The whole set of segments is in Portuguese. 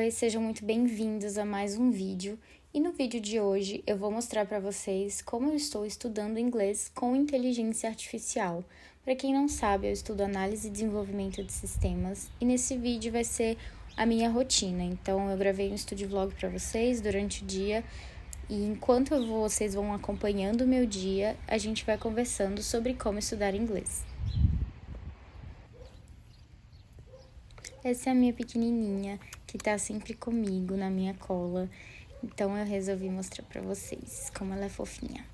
Oi, sejam muito bem-vindos a mais um vídeo. E no vídeo de hoje eu vou mostrar para vocês como eu estou estudando inglês com inteligência artificial. Para quem não sabe, eu estudo análise e desenvolvimento de sistemas e nesse vídeo vai ser a minha rotina. Então eu gravei um study vlog para vocês durante o dia e enquanto vocês vão acompanhando o meu dia, a gente vai conversando sobre como estudar inglês. Essa é a minha pequenininha, que tá sempre comigo, na minha cola. Então eu resolvi mostrar pra vocês como ela é fofinha.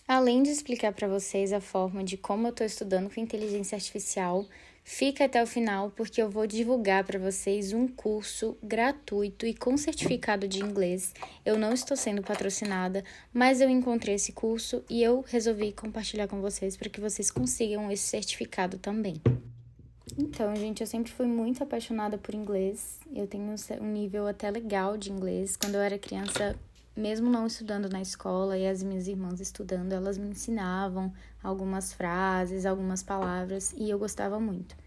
Além de explicar para vocês a forma de como eu estou estudando com inteligência artificial, fica até o final porque eu vou divulgar para vocês um curso gratuito e com certificado de inglês. Eu não estou sendo patrocinada, mas eu encontrei esse curso e eu resolvi compartilhar com vocês para que vocês consigam esse certificado também. Então, gente, eu sempre fui muito apaixonada por inglês. Eu tenho um nível até legal de inglês. Quando eu era criança, mesmo não estudando na escola e as minhas irmãs estudando, elas me ensinavam algumas frases, algumas palavras e eu gostava muito.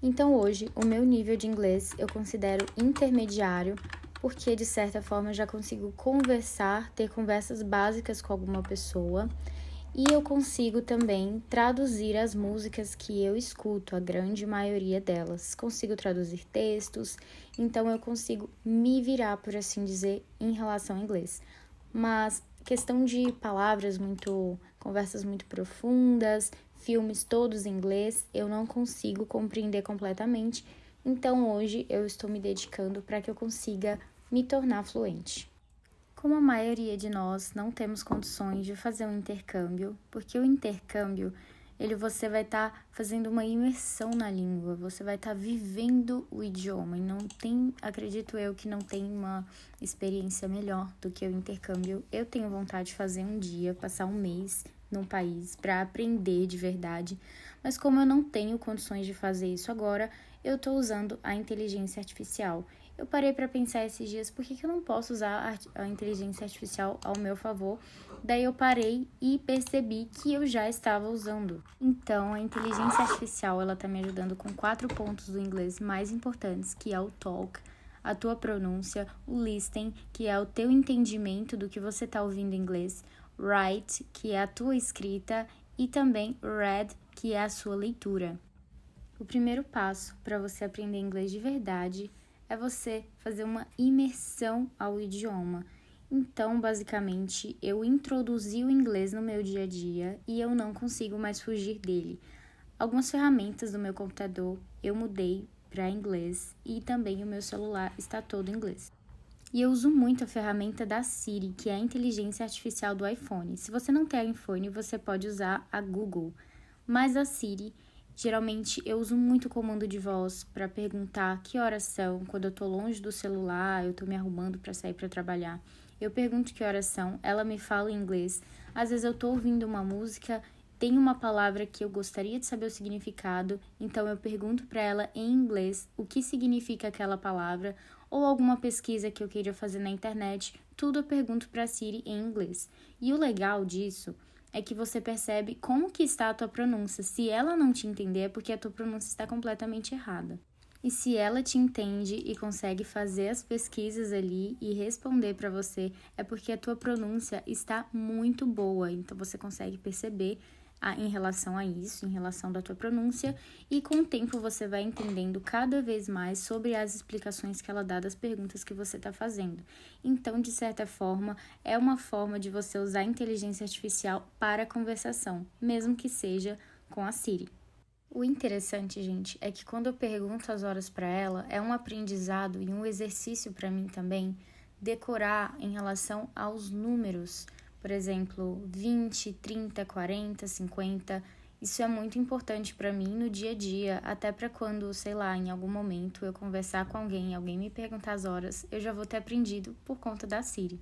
Então hoje, o meu nível de inglês eu considero intermediário, porque de certa forma eu já consigo conversar, ter conversas básicas com alguma pessoa e eu consigo também traduzir as músicas que eu escuto, a grande maioria delas. Consigo traduzir textos, então eu consigo me virar, por assim dizer, em relação ao inglês. Mas questão de palavras conversas muito profundas, filmes todos em inglês, eu não consigo compreender completamente. Então hoje eu estou me dedicando para que eu consiga me tornar fluente. Como a maioria de nós não temos condições de fazer um intercâmbio, porque o intercâmbio, você vai estar fazendo uma imersão na língua, você vai estar vivendo o idioma, e não tem, acredito eu, que não tem uma experiência melhor do que o intercâmbio. Eu tenho vontade de fazer um dia, passar um mês num país para aprender de verdade, mas como eu não tenho condições de fazer isso agora, eu estou usando a inteligência artificial. Eu parei para pensar esses dias, por que eu não posso usar a inteligência artificial ao meu favor? Daí eu parei e percebi que eu já estava usando. Então, a inteligência artificial, ela tá me ajudando com 4 pontos do inglês mais importantes, que é o talk, a tua pronúncia, o listening, que é o teu entendimento do que você tá ouvindo em inglês, write, que é a tua escrita, e também read, que é a sua leitura. O primeiro passo para você aprender inglês de verdade é você fazer uma imersão ao idioma. Então, basicamente, eu introduzi o inglês no meu dia a dia e eu não consigo mais fugir dele. Algumas ferramentas do meu computador eu mudei para inglês e também o meu celular está todo em inglês. E eu uso muito a ferramenta da Siri, que é a inteligência artificial do iPhone. Se você não tem iPhone, você pode usar a Google, mas a Siri, geralmente eu uso muito o comando de voz para perguntar que horas são, quando eu tô longe do celular, eu tô me arrumando para sair para trabalhar. Eu pergunto que horas são, ela me fala em inglês. Às vezes eu tô ouvindo uma música, tem uma palavra que eu gostaria de saber o significado, então eu pergunto para ela em inglês o que significa aquela palavra, ou alguma pesquisa que eu queira fazer na internet, tudo eu pergunto para a Siri em inglês. E o legal disso é que você percebe como que está a tua pronúncia. Se ela não te entender, é porque a tua pronúncia está completamente errada. E se ela te entende e consegue fazer as pesquisas ali e responder para você, é porque a tua pronúncia está muito boa. Então você consegue perceber em relação a isso, em relação da tua pronúncia, e com o tempo você vai entendendo cada vez mais sobre as explicações que ela dá das perguntas que você está fazendo. Então, de certa forma, é uma forma de você usar a inteligência artificial para a conversação, mesmo que seja com a Siri. O interessante, gente, é que quando eu pergunto as horas para ela, é um aprendizado e um exercício para mim também decorar em relação aos números. Por exemplo, 20, 30, 40, 50. Isso é muito importante para mim no dia a dia, até para quando, sei lá, em algum momento eu conversar com alguém me perguntar as horas, eu já vou ter aprendido por conta da Siri.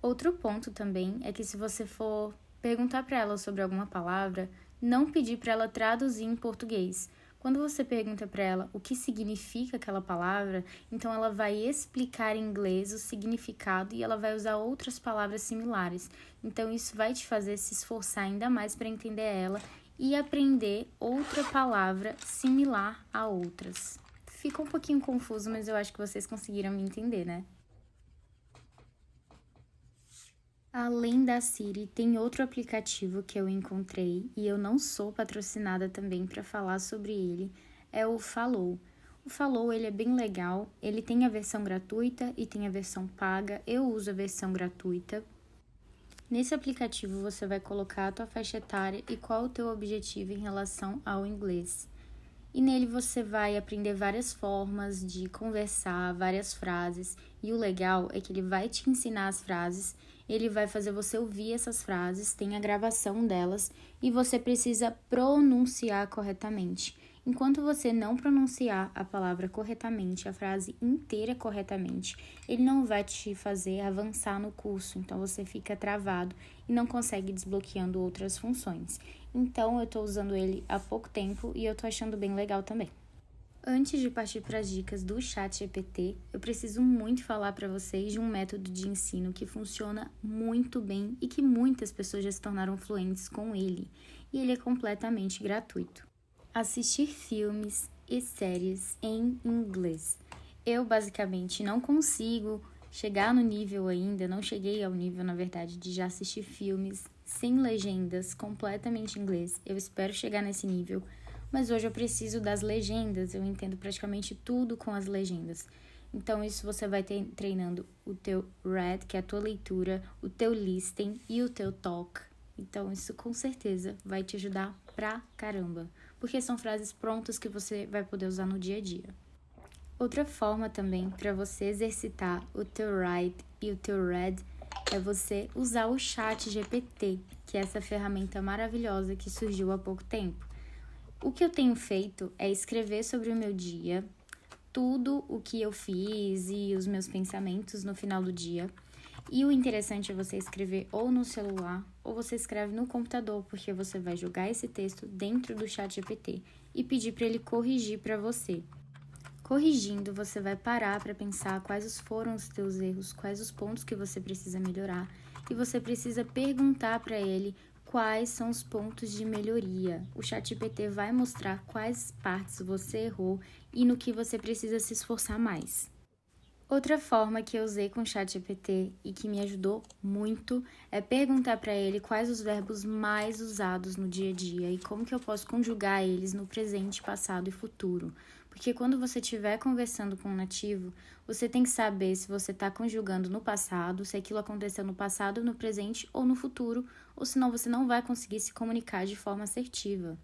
Outro ponto também é que se você for Perguntar para ela sobre alguma palavra, não pedir para ela traduzir em português. Quando você pergunta para ela o que significa aquela palavra, então ela vai explicar em inglês o significado e ela vai usar outras palavras similares. Então isso vai te fazer se esforçar ainda mais para entender ela e aprender outra palavra similar a outras. Ficou um pouquinho confuso, mas eu acho que vocês conseguiram me entender, né? Além da Siri, tem outro aplicativo que eu encontrei e eu não sou patrocinada também para falar sobre ele, é o Falou. O Falou, ele é bem legal, ele tem a versão gratuita e tem a versão paga. Eu uso a versão gratuita. Nesse aplicativo você vai colocar a tua faixa etária e qual o teu objetivo em relação ao inglês. E nele você vai aprender várias formas de conversar, várias frases. E o legal é que ele vai te ensinar as frases, ele vai fazer você ouvir essas frases, tem a gravação delas e você precisa pronunciar corretamente. Enquanto você não pronunciar a palavra corretamente, a frase inteira corretamente, ele não vai te fazer avançar no curso. Então você fica travado e não consegue desbloqueando outras funções. Então eu tô usando ele há pouco tempo e eu tô achando bem legal também. Antes de partir para as dicas do ChatGPT, eu preciso muito falar para vocês de um método de ensino que funciona muito bem e que muitas pessoas já se tornaram fluentes com ele. E ele é completamente gratuito. Assistir filmes e séries em inglês. Eu basicamente não consigo chegar no nível ainda, não cheguei ao nível, na verdade, de já assistir filmes sem legendas, completamente em inglês. Eu espero chegar nesse nível, mas hoje eu preciso das legendas, eu entendo praticamente tudo com as legendas. Então, isso você vai treinando o teu read, que é a tua leitura, o teu listening e o teu talk. Então, isso com certeza vai te ajudar pra caramba, porque são frases prontas que você vai poder usar no dia a dia. Outra forma também para você exercitar o teu write e o teu read é você usar o ChatGPT, que é essa ferramenta maravilhosa que surgiu há pouco tempo. O que eu tenho feito é escrever sobre o meu dia, tudo o que eu fiz e os meus pensamentos no final do dia. E o interessante é você escrever ou no celular ou você escreve no computador, porque você vai jogar esse texto dentro do ChatGPT e pedir para ele corrigir para você. Corrigindo, você vai parar para pensar quais foram os teus erros, quais os pontos que você precisa melhorar e você precisa perguntar para ele quais são os pontos de melhoria. O ChatGPT vai mostrar quais partes você errou e no que você precisa se esforçar mais. Outra forma que eu usei com o ChatGPT e que me ajudou muito é perguntar para ele quais os verbos mais usados no dia a dia e como que eu posso conjugar eles no presente, passado e futuro. Porque quando você estiver conversando com um nativo, você tem que saber se você está conjugando no passado, se aquilo aconteceu no passado, no presente ou no futuro, ou senão você não vai conseguir se comunicar de forma assertiva.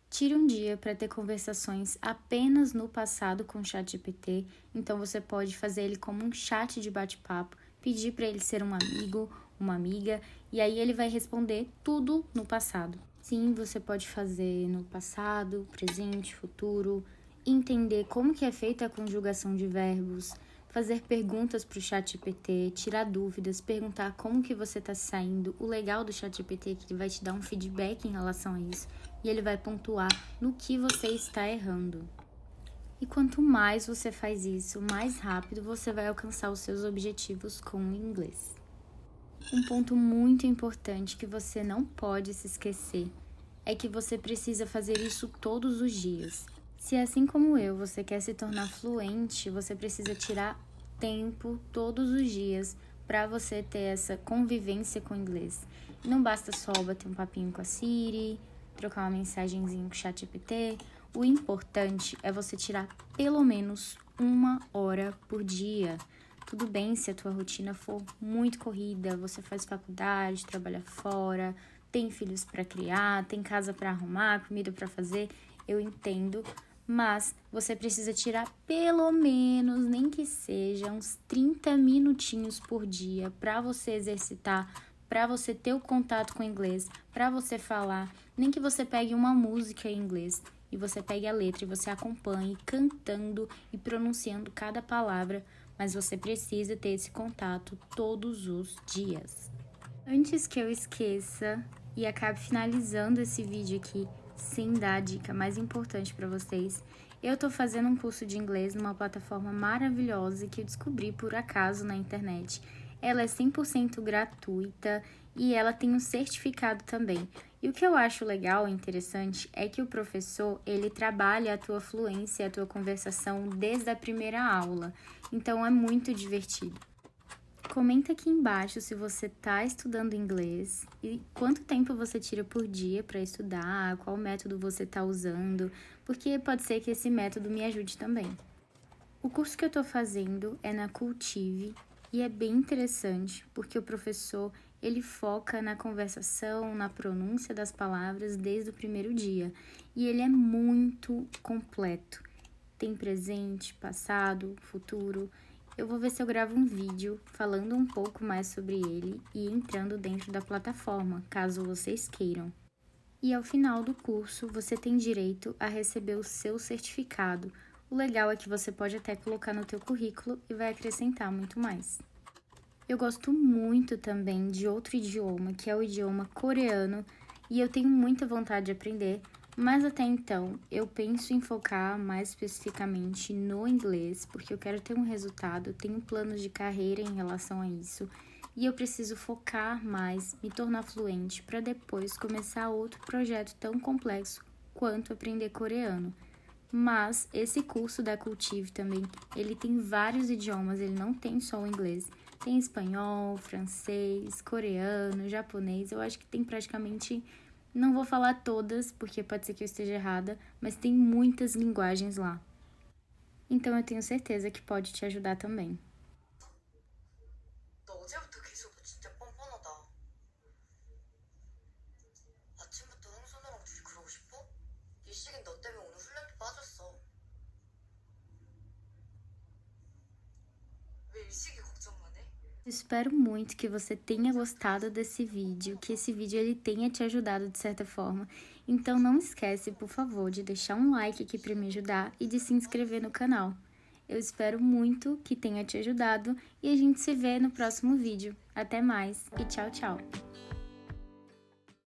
Tire um dia para ter conversações apenas no passado com o ChatGPT, então você pode fazer ele como um chat de bate-papo, pedir para ele ser um amigo, uma amiga, e aí ele vai responder tudo no passado. Sim, você pode fazer no passado, presente, futuro, entender como que é feita a conjugação de verbos, fazer perguntas para o ChatGPT, tirar dúvidas, perguntar como que você está saindo. O legal do ChatGPT é que ele vai te dar um feedback em relação a isso e ele vai pontuar no que você está errando. E quanto mais você faz isso, mais rápido você vai alcançar os seus objetivos com o inglês. Um ponto muito importante que você não pode se esquecer é que você precisa fazer isso todos os dias. Se assim como eu, você quer se tornar fluente, você precisa tirar tempo todos os dias para você ter essa convivência com o inglês. Não basta só bater um papinho com a Siri, trocar uma mensagenzinha com o ChatGPT. O importante é você tirar pelo menos 1 hora por dia. Tudo bem se a tua rotina for muito corrida, você faz faculdade, trabalha fora, tem filhos para criar, tem casa para arrumar, comida para fazer, eu entendo, mas você precisa tirar pelo menos, nem que seja, uns 30 minutinhos por dia para você exercitar, para você ter o contato com o inglês, para você falar, nem que você pegue uma música em inglês e você pegue a letra e você acompanhe cantando e pronunciando cada palavra, mas você precisa ter esse contato todos os dias. Antes que eu esqueça e acabe finalizando esse vídeo aqui sem dar a dica mais importante para vocês, eu tô fazendo um curso de inglês numa plataforma maravilhosa que eu descobri por acaso na internet. Ela é 100% gratuita e ela tem um certificado também. E o que eu acho legal e interessante é que o professor, ele trabalha a tua fluência, a tua conversação desde a primeira aula. Então é muito divertido. Comenta aqui embaixo se você está estudando inglês e quanto tempo você tira por dia para estudar, qual método você está usando, porque pode ser que esse método me ajude também. O curso que eu estou fazendo é na Cultive e é bem interessante porque o professor ele foca na conversação, na pronúncia das palavras desde o primeiro dia e ele é muito completo. Tem presente, passado, futuro. Eu vou ver se eu gravo um vídeo falando um pouco mais sobre ele e entrando dentro da plataforma, caso vocês queiram. E ao final do curso, você tem direito a receber o seu certificado. O legal é que você pode até colocar no teu currículo e vai acrescentar muito mais. Eu gosto muito também de outro idioma, que é o idioma coreano, e eu tenho muita vontade de aprender, mas até então eu penso em focar mais especificamente no inglês, porque eu quero ter um resultado, eu tenho planos de carreira em relação a isso, e eu preciso focar mais, me tornar fluente, para depois começar outro projeto tão complexo quanto aprender coreano. Mas esse curso da Cultive também, ele tem vários idiomas, ele não tem só o inglês. Tem espanhol, francês, coreano, japonês, eu acho que tem praticamente... Não vou falar todas, porque pode ser que eu esteja errada, mas tem muitas linguagens lá. Então eu tenho certeza que pode te ajudar também. 너 어제부터 계속 진짜 뻔뻔하다. 아침부터 흥순이랑 둘이 그러고 싶어? 일식인 너 때문에 오늘 훈련도 빠졌어. 왜 일식이 걱정만 해? Espero muito que você tenha gostado desse vídeo, que esse vídeo ele tenha te ajudado de certa forma. Então não esquece, por favor, de deixar um like aqui para me ajudar e de se inscrever no canal. Eu espero muito que tenha te ajudado e a gente se vê no próximo vídeo. Até mais e tchau, tchau!